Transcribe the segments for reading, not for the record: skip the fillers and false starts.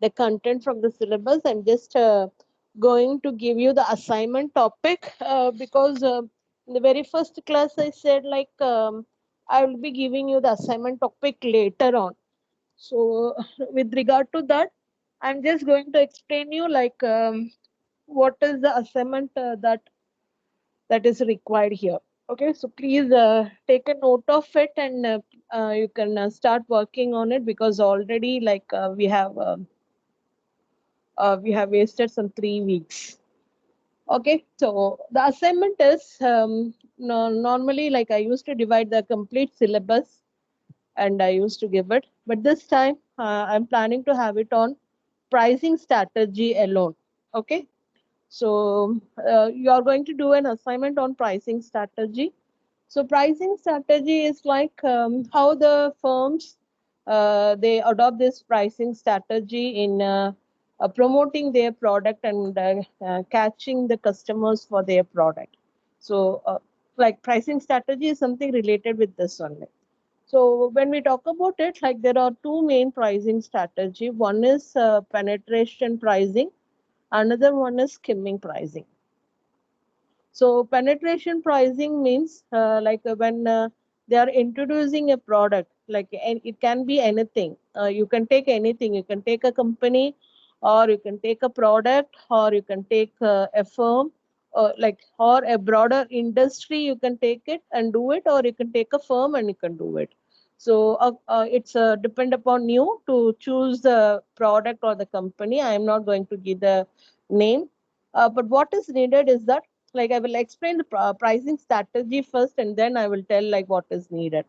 the content from the syllabus. I'm just going to give you the assignment topic because in the very first class I said I will be giving you the assignment topic later on. So with regard to that, I'm just going to explain you what is the assignment that is required here. Okay, so please take a note of it, and you can start working on it, because already we have wasted some 3 weeks. Okay, so the assignment is normally, like, I used to divide the complete syllabus and I used to give it, but this time I'm planning to have it on pricing strategy alone. Okay, so you are going to do an assignment on pricing strategy. So pricing strategy is like how the firms they adopt this pricing strategy in promoting their product and catching the customers for their product. So like pricing strategy is something related with this only. So when we talk about it, like, there are two main pricing strategy. One is penetration pricing. Another one is skimming pricing. So penetration pricing means when they are introducing a product, and it can be anything. You can take anything. You can take a company, or you can take a product, or you can take a firm, or a broader industry. You can take it and do it, or you can take a firm and you can do it. So it's depend upon you to choose the product or the company. I am not going to give the name, but what is needed is that, like, I will explain the pricing strategy first, and then I will tell like what is needed.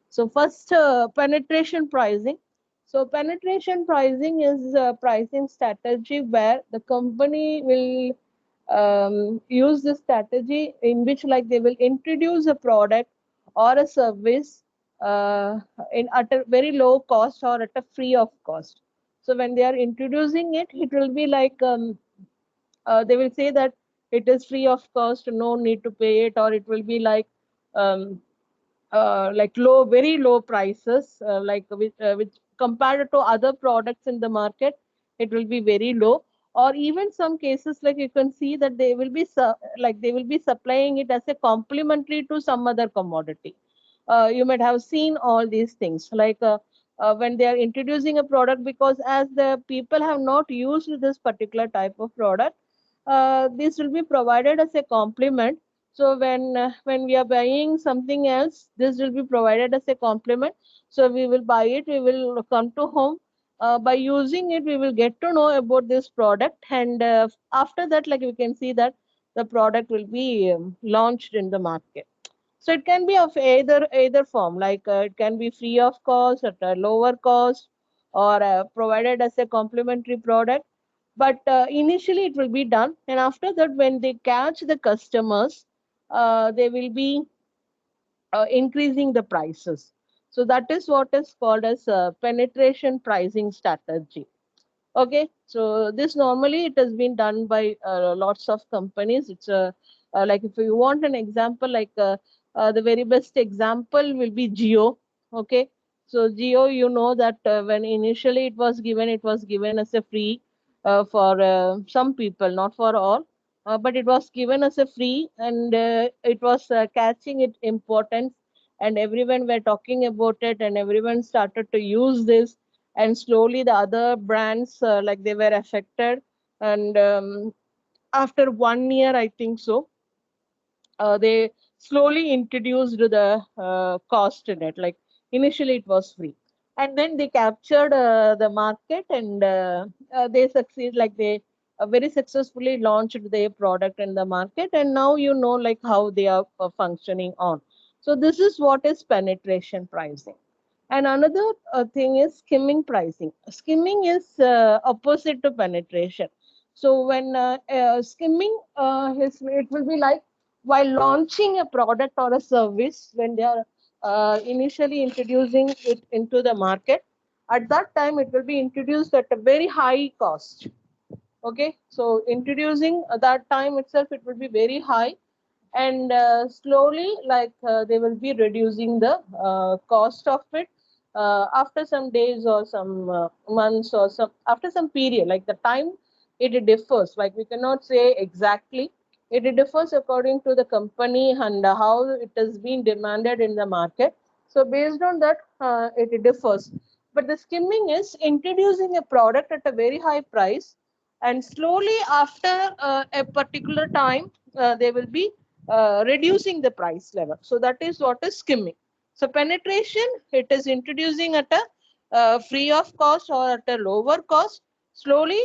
So first, penetration pricing. So penetration pricing is a pricing strategy where the company will use this strategy in which, like, they will introduce a product or a service at a very low cost or at a free of cost. So when they are introducing it, it will be like they will say that it is free of cost, no need to pay it, or it will be like low, very low prices, which compared to other products in the market, it will be very low. Or even some cases, like, you can see that they will be supplying it as a complementary to some other commodity. You might have seen all these things, when they are introducing a product, because as the people have not used this particular type of product, this will be provided as a complement. So when we are buying something else, this will be provided as a complement. So we will buy it, we will come to home. By using it, we will get to know about this product, and after that, like, we can see that the product will be launched in the market. So it can be of either form, it can be free of cost, at a lower cost, or provided as a complementary product. But initially it will be done, and after that, when they catch the customers, they will be increasing the prices. So that is what is called as penetration pricing strategy. Okay, so this normally it has been done by lots of companies. It's like, if you want an example, the very best example will be Geo. Okay, so Geo, you know that when initially it was given as a free for some people, not for all, but it was given as a free, and it was catching its importance, and everyone were talking about it, and everyone started to use this, and slowly the other brands they were affected, and after 1 year, I think so, they slowly introduced the cost in it. Like, initially it was free, and then they captured the market, and they succeed, like, they very successfully launched their product in the market, and now you know, like, how they are functioning on. So this is what is penetration pricing. And another thing is skimming pricing. Skimming is opposite to penetration. So when skimming it will be like, while launching a product or a service, when they are initially introducing it into the market, at that time it will be introduced at a very high cost. Okay, so introducing that time itself, it will be very high, and slowly, they will be reducing the cost of it, after some days or some months or some after some period, like the time it differs. Like we cannot say exactly. It differs according to the company and how it has been demanded in the market. So based on that, it differs. But the skimming is introducing a product at a very high price, and slowly after a particular time, they will be reducing the price level. So that is what is skimming. So penetration, it is introducing at a free of cost or at a lower cost. Slowly,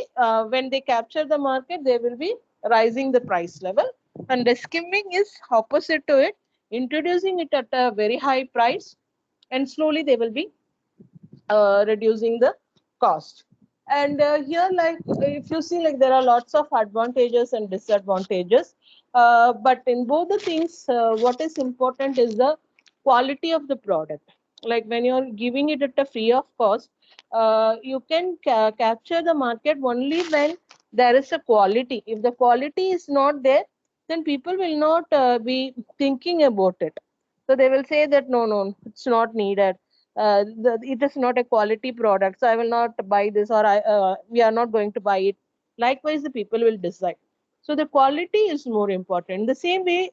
when they capture the market, they will be rising the price level. And the skimming is opposite to it, introducing it at a very high price, and slowly they will be reducing the cost. And here, like if you see, like there are lots of advantages and disadvantages. But in both the things, what is important is the quality of the product. Like when you're giving it at a free of cost, you can capture the market only when there is a quality. If the quality is not there, then people will not be thinking about it. So they will say that no, no, it's not needed. It is not a quality product, so I will not buy this, or we are not going to buy it. Likewise, the people will decide. So the quality is more important. The same way,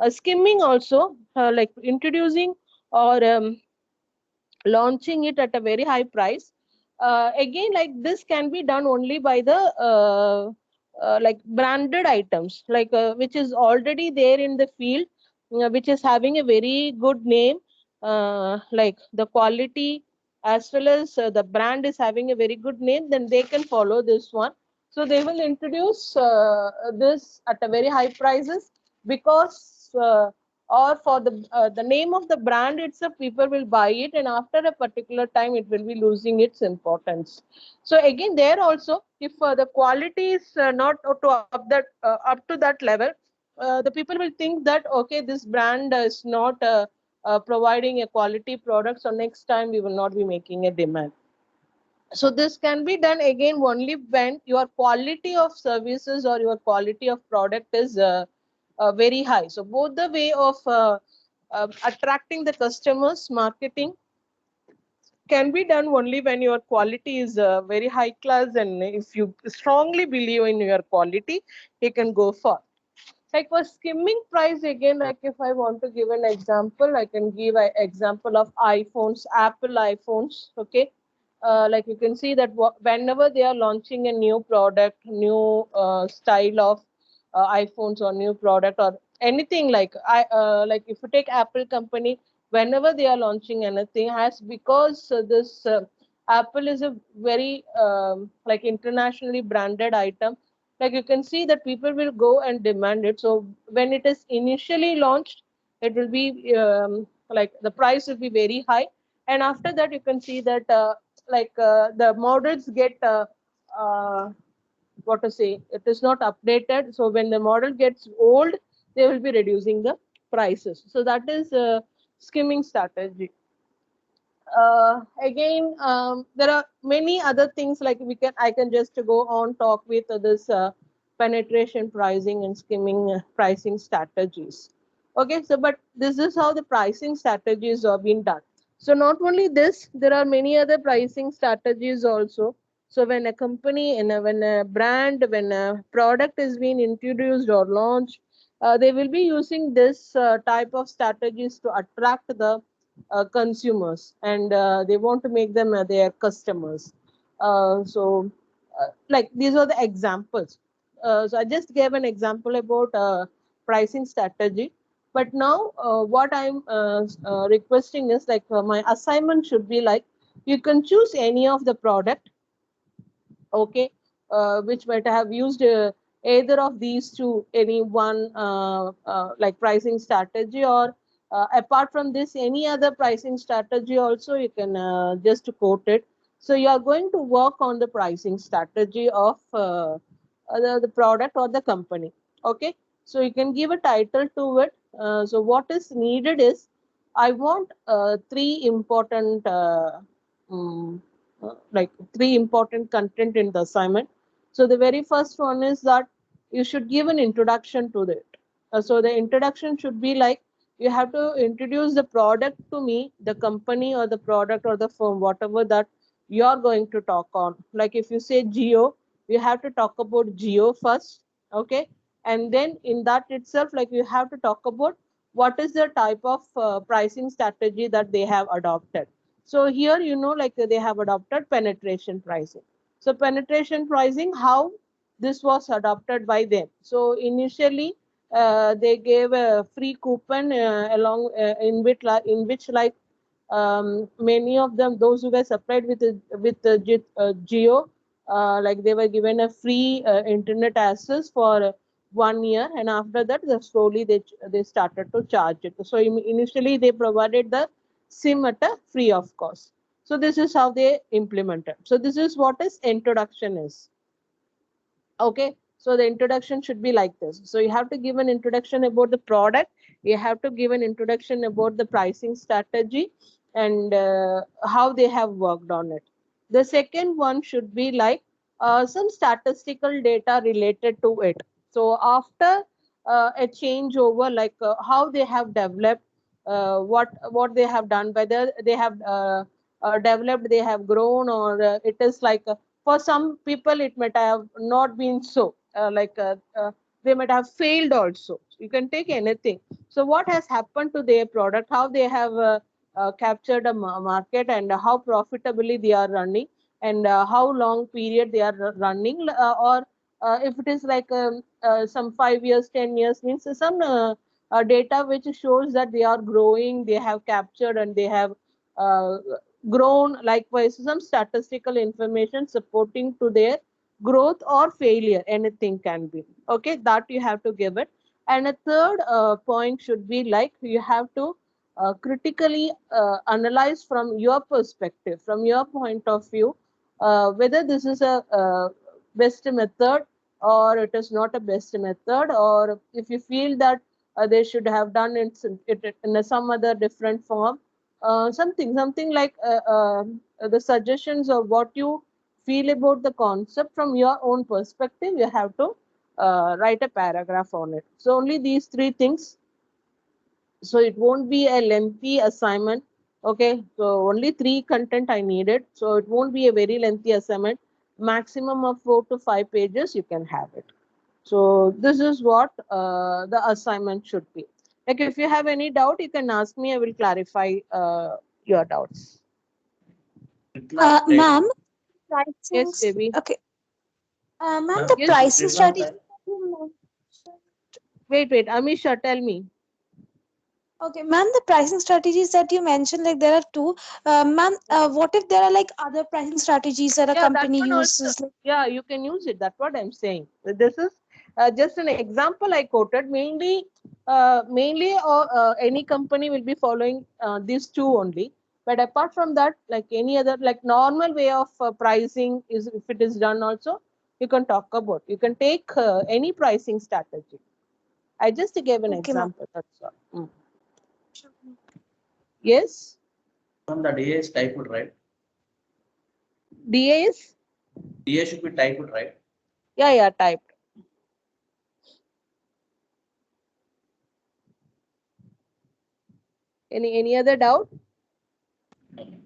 skimming also, like introducing or launching it at a very high price. Again, like this can be done only by the like branded items, like which is already there in the field, which is having a very good name, like the quality as well as the brand is having a very good name, then they can follow this one. So they will introduce this at a very high prices, because or for the name of the brand itself, people will buy it, and after a particular time it will be losing its importance. So again, there also, if the quality is not up to that level, the people will think that okay, this brand is not providing a quality product, so next time we will not be making a demand. So this can be done again only when your quality of services or your quality of product is very high. So both the way of attracting the customers, marketing, can be done only when your quality is very high class, and if you strongly believe in your quality, you can go for. Like for skimming price, again, like if I want to give an example, I can give an example of iPhones, Apple iPhones. Okay, like you can see that whenever they are launching a new product, new style of iPhones or new product or anything, like like if you take Apple company, whenever they are launching anything, has because this Apple is a very like internationally branded item. Like you can see that people will go and demand it. So when it is initially launched, it will be like the price will be very high, and after that you can see that like the models get what to say, it is not updated. So when the model gets old, they will be reducing the prices. So that is skimming strategy. Again, there are many other things, like I can just go on talk with this penetration pricing and skimming pricing strategies. Okay, so but this is how the pricing strategies are being done. So not only this, there are many other pricing strategies also. So when a company and when a brand, when a product is being introduced or launched, they will be using this type of strategies to attract the consumers, and they want to make them their customers. Like these are the examples. So I just gave an example about pricing strategy. But now what I'm requesting is, like my assignment should be like, you can choose any of the product, okay, which might have used either of these two, any one like pricing strategy, or apart from this, any other pricing strategy also you can just quote it. So you are going to work on the pricing strategy of the product or the company. Okay, so you can give a title to it. So what is needed is, I want three important like three important content in the assignment. So the very first one is that you should give an introduction to it. So the introduction should be like, you have to introduce the product to me, the company or the product or the firm, whatever that you're going to talk on. Like if you say geo, you have to talk about geo first, okay? And then in that itself, like you have to talk about what is the type of pricing strategy that they have adopted. So here, like they have adopted penetration pricing. So penetration pricing, how this was adopted by them. So initially, they gave a free coupon along in which like many of them, those who were supplied with the Geo, like they were given a free internet access for 1 year, and after that, slowly they started to charge it. So initially they provided the SIM at a free of cost. So this is how they implemented. So this is what is introduction is. Okay, so the introduction should be like this. So you have to give an introduction about the product, you have to give an introduction about the pricing strategy, and how they have worked on it. The second one should be like some statistical data related to it. So after a changeover, like how they have developed, what they have done, whether they have developed, they have grown, or it is like for some people it might have not been so, they might have failed also. You can take anything. So what has happened to their product, how they have captured a market, and how profitably they are running, and how long period they are running, or if it is like some 5 years, 10 years, means some data which shows that they are growing, they have captured, and they have uh, grown. Likewise, some statistical information supporting to their growth or failure, anything can be. Okay, that you have to give it. And a third point should be like you have to critically analyze from your perspective, from your point of view, whether this is a best method, or it is not a best method, or if you feel that they should have done it in some other different form, something like the suggestions of what you feel about the concept from your own perspective, you have to write a paragraph on it. So only these three things, so it won't be a lengthy assignment. Okay, so only three content I needed, so it won't be a very lengthy assignment. Maximum of 4 to 5 pages you can have it. So this is what the assignment should be. Like if you have any doubt, you can ask me, I will clarify your doubts. Ma'am, pricing. Yes, baby. Okay. Ma'am, the Yes. pricing strategy. Wait, Amisha, tell me. Okay, ma'am, the pricing strategies that you mentioned, like there are two. Ma'am, what if there are like other pricing strategies that a Yeah, that company one also. uses? Like, Yeah, you can use it. That's what I'm saying. This is just an example I quoted. Mainly, or any company will be following these two only. But apart from that, like any other, like normal way of pricing is, if it is done also, you can talk about. You can take any pricing strategy. I just gave an okay, ma'am. example. That's all. Yes. From the DA is typed, right? DA is? DA should be typed, right? Yeah, typed. Any other doubt?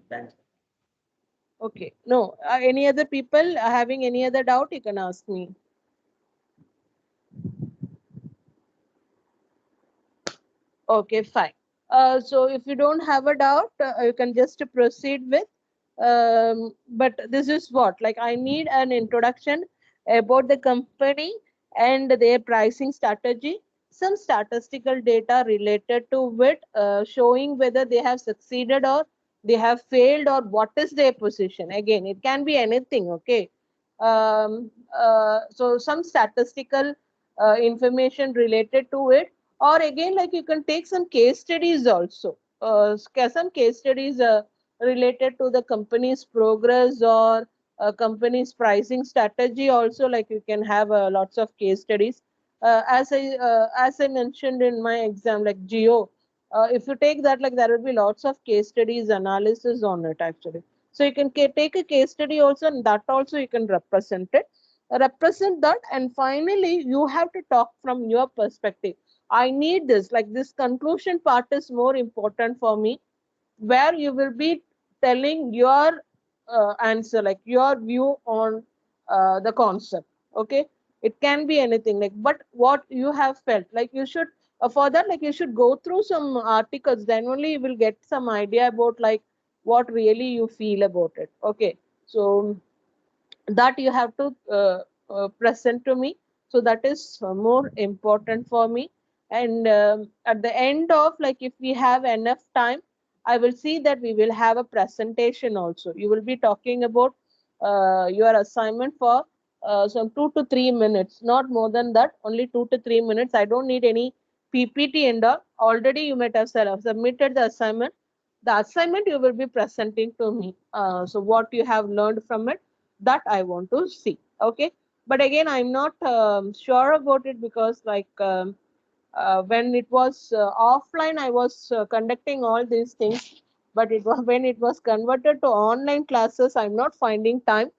Thanks. Okay. No. Any other people having any other doubt, you can ask me. Okay, fine. So if you don't have a doubt, you can just proceed with. But this is what, like I need an introduction about the company and their pricing strategy, some statistical data related to it, showing whether they have succeeded or they have failed, or what is their position. Again, it can be anything. Okay. So some statistical information related to it, or again, like you can take some case studies also, some case studies related to the company's progress, or company's pricing strategy also, like you can have lots of case studies. As I mentioned in my exam, like geo, if you take that, like there will be lots of case studies analysis on it actually. So you can take a case study also, and that also you can represent that, and finally you have to talk from your perspective. I need this. Like this conclusion part is more important for me, where you will be telling your answer, like your view on the concept. Okay, it can be anything, like, but what you have felt, like you should for that, like you should go through some articles, then only you will get some idea about like what really you feel about it. Okay, so that you have to present to me, so that is more important for me. And at the end of, like, if we have enough time, I will see that we will have a presentation also. You will be talking about your assignment for some 2 to 3 minutes, not more than that, only 2 to 3 minutes. I don't need any PPT and all. Already you might have submitted the assignment. The assignment you will be presenting to me, so what you have learned from it, that I want to see. Okay, but again, I'm not sure about it, because like when it was offline, I was conducting all these things, but it was when it was converted to online classes, I'm not finding time.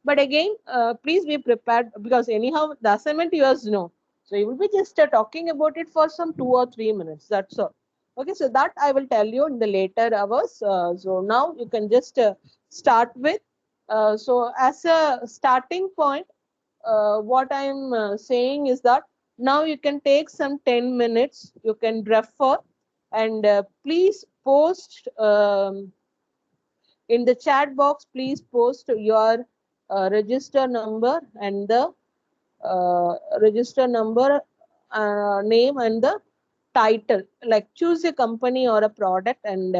But again, please be prepared, because anyhow the assignment you guys know, so you will be just talking about it for some 2 or 3 minutes, that's all. Okay, so that I will tell you in the later hours. So now you can just start with so as a starting point, what I'm saying is that now you can take some 10 minutes, you can refer, and please post in the chat box, please post your register number and the register number, name, and the title. Like choose a company or a product, and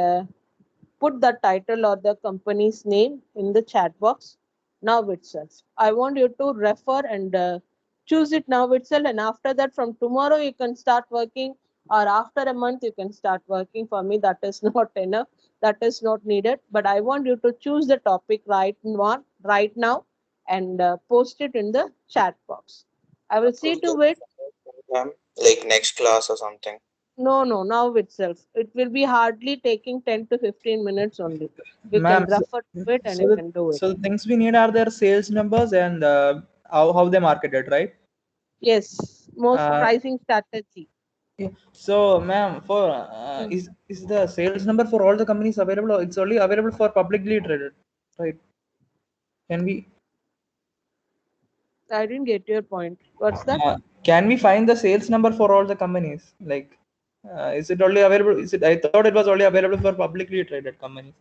put the title or the company's name in the chat box now itself. I want you to refer and choose it now itself. And after that, from tomorrow, you can start working, or after a month, you can start working. For me, that is not enough. That is not needed. But I want you to choose the topic right now, and post it in the chat box. I will see to it. Ma'am, like next class or something. No, no, now itself. It will be hardly taking 10 to 15 minutes only. You can Ma'am, refer to it and you can do it. so the things we need are their sales numbers and how they market it, right? Yes, most Uh, pricing strategy. yeah. So, ma'am, for Hmm. is the sales number for all the companies available, or it's only available for publicly traded, right? Can we I didn't get your point. What's that? can we find the sales number for all the companies? Like, is it only available? Is it? I thought it was only available for publicly traded companies.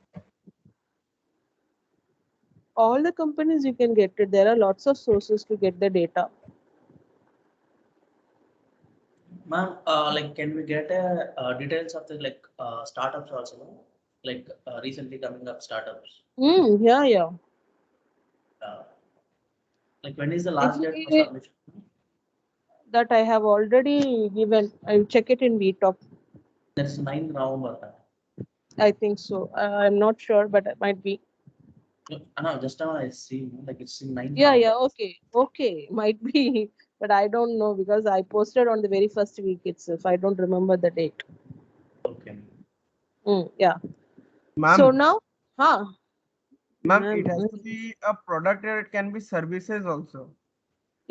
All the companies you can get it. There are lots of sources to get the data. Ma'am, like, can we get details of the like startups also, no? Like recently coming up startups? Yeah, yeah. Uh, like, when is the It, last date for it, submission? that I have already given. I'll check it in VTalk. That's 9th November. I think so. I'm not sure, but it might be. No, just now I see, like, it's in 9th Yeah, yeah. November. Okay, okay. Might be, but I don't know, because I posted on the very first week itself. I don't remember the date. Okay. Yeah. So Ma'am, now, huh? ma'am, it Ma'am, has to be a product or it can be services also.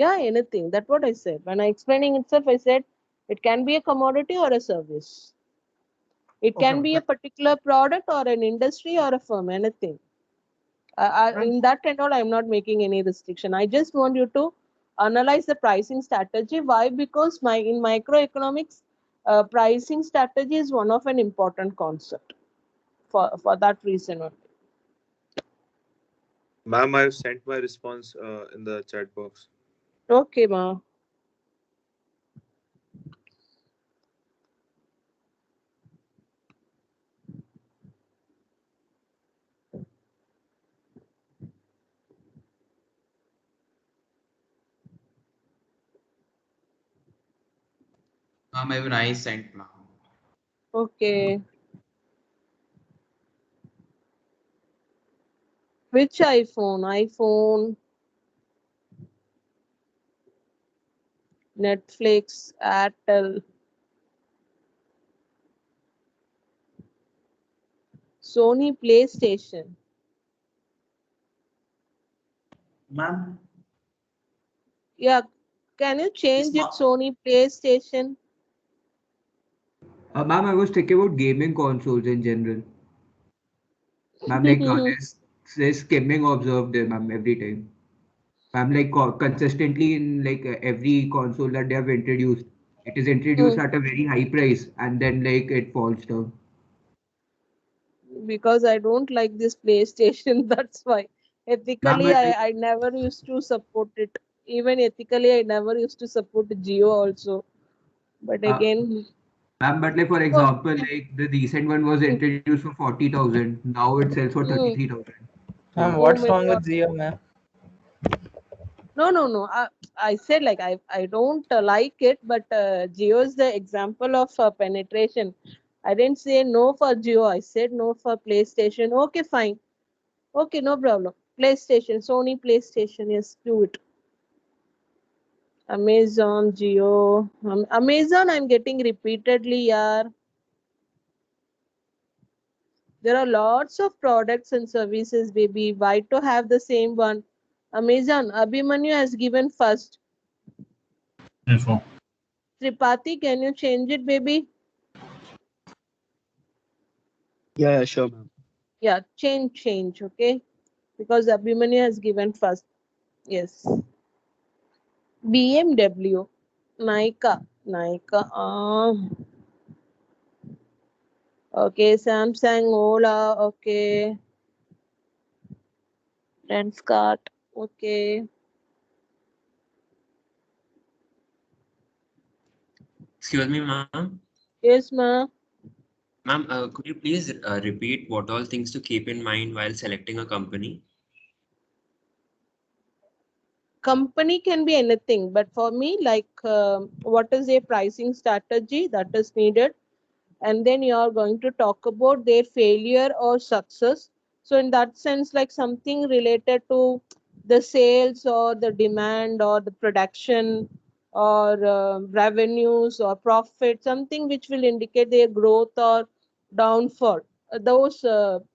yeah, anything. That's what I said. When I explaining itself, I said it can be a commodity or a service. It Okay, can be a okay. particular product or an industry or a firm, anything. And In that and all, I'm not making any restriction. I just want you to analyze the pricing strategy. Why? Because in microeconomics, pricing strategy is one of an important concept. For that reason only. Ma'am, I've sent my response in the chat box. Okay, ma. Ma'am, even I sent, ma'am. Okay. Which iPhone? iPhone, Netflix, Airtel, Sony PlayStation. Ma'am, Yeah, can you change it smart, Sony PlayStation? Ma'am, I was thinking about gaming consoles in general. Ma'am, like there's skimming observed there, ma'am, every time. Ma'am, like consistently in like every console that they have introduced, it is introduced Mm, at a very high price and then like it falls down. because I don't like this PlayStation. That's why. Ma'am, Ethically, but I never used to support it. Even ethically, I never used to support Geo also. But uh, again, ma'am, but like for oh, example, like the recent one was mm, introduced for 40,000. Now it sells for mm, 33,000. Ma'am, So oh what's my wrong God. with Geo, ma'am? No, no, no. I said like I don't like it, but Geo is the example of penetration. I didn't say no for Geo. I said no for PlayStation. Okay, fine. Okay, no problem. PlayStation, Sony PlayStation. Yes, do it. Amazon, Geo. Amazon, I'm getting repeatedly, yeah. There are lots of products and services, baby. Why to have the same one? Amazon, Abhimanyu has given first. Info. Tripathi, can you change it, baby? Yeah, sure, ma'am. Yeah, change, okay? Because Abhimanyu has given first. Yes. BMW, Nika. Okay, Samsung, Ola, okay. Lenskart, okay. Excuse me, ma'am. Yes, ma. Ma'am, could you please repeat what all things to keep in mind while selecting a company? Company can be anything, but for me, like, what is a pricing strategy that is needed? And then you are going to talk about their failure or success. So in that sense, like something related to the sales or the demand or the production or revenues or profit, something which will indicate their growth or downfall. Those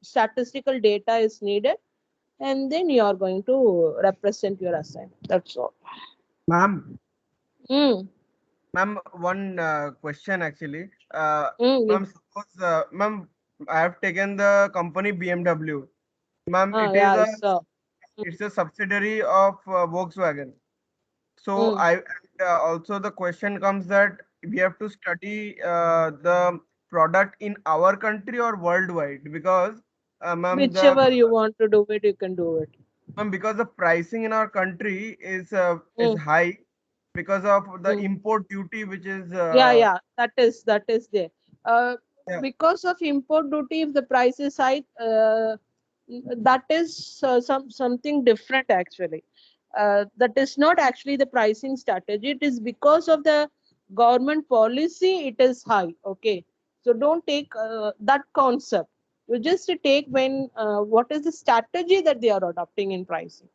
statistical data is needed, and then you are going to represent your assignment. That's all. Ma'am, Mm, one question actually. yes. Ma'am, suppose, ma'am, I have taken the company BMW. Ma'am, Yeah, I saw. it's a subsidiary of Volkswagen. So Mm. also the question comes that we have to study the product in our country or worldwide because ma'am Whichever you want to do it, you can do it. because the pricing in our country is Mm, high because of the mm. import duty which is Yeah, that is there. Uh, yeah. because of import duty, if the price is high, that is something different actually. That is not actually the pricing strategy. It is because of the government policy. It is high. Okay, so don't take that concept. You just take when what is the strategy that they are adopting in pricing.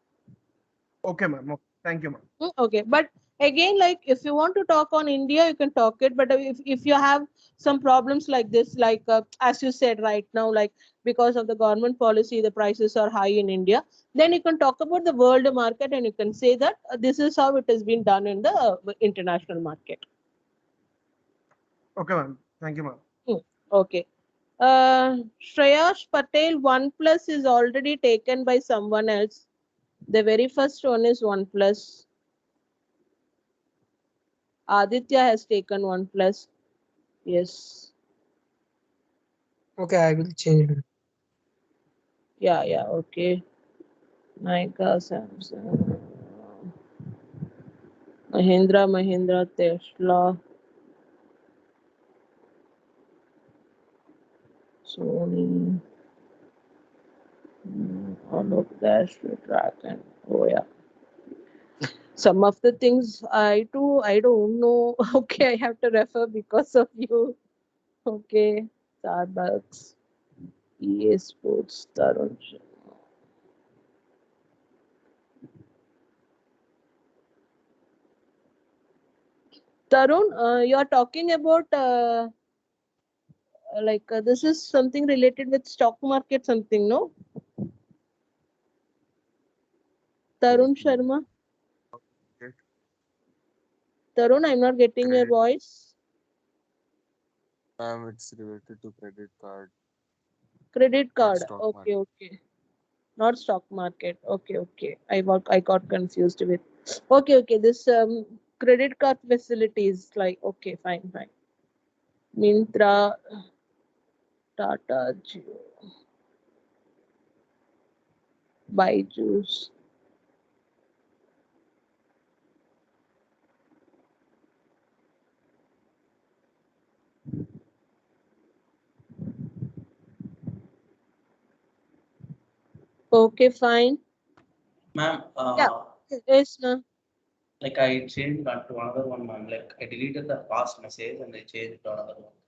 Okay, ma'am. Okay. Thank you, ma'am. Okay, but again, like if you want to talk on India, you can talk it. But if you have some problems like this, like as you said right now, like because of the government policy, the prices are high in India, then you can talk about the world market and you can say that this is how it has been done in the international market. Okay, ma'am. Thank you, ma'am. Okay. Shreyash Patel, OnePlus is already taken by someone else. The very first one is OnePlus. Aditya has taken OnePlus. Yes. Okay, I will change it. Yeah, okay. Nika, Samsung, Mahindra, Tesla, Sony, all of that, track and oh yeah. Some of the things I don't know. Okay, I have to refer because of you. Okay, Starbucks, EA Sports, Tarun. Tarun, you are talking about like this is something related with stock market, something, no? Tarun Sharma. Okay. Tarun, I'm not getting your voice. Ma'am, it's related to credit card, Credit not card. stock Okay, market. okay. Not stock market. Okay, okay. I got confused with. Okay, okay. This credit card facilities like okay, fine, fine. Mintra, Tata, Jio, Byju's. Okay, fine. Ma'am, Yeah. Yes, ma'am. like I changed that to another one, ma'am. Like I deleted the past message and I changed to another one.